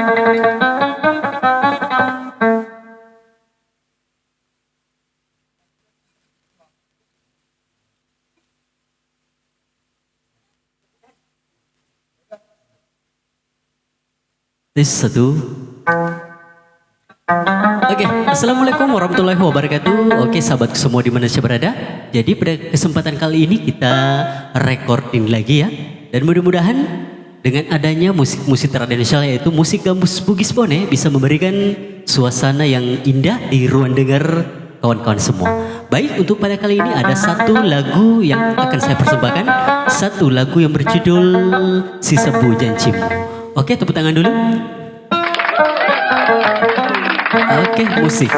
Tes satu. Oke, assalamualaikum warahmatullahi wabarakatuh. Oke, sahabat semua di mana saya berada. Jadi pada kesempatan kali ini kita recording lagi ya. Dan mudah-mudahan dengan adanya musik-musik tradisional yaitu musik gambus Bugis Bone bisa memberikan suasana yang indah di ruang dengar kawan-kawan semua. Baik, untuk pada kali ini ada satu lagu yang akan saya persembahkan. Satu lagu yang berjudul Si Sebu Jancim. Oke, tepuk tangan dulu. Oke, musik.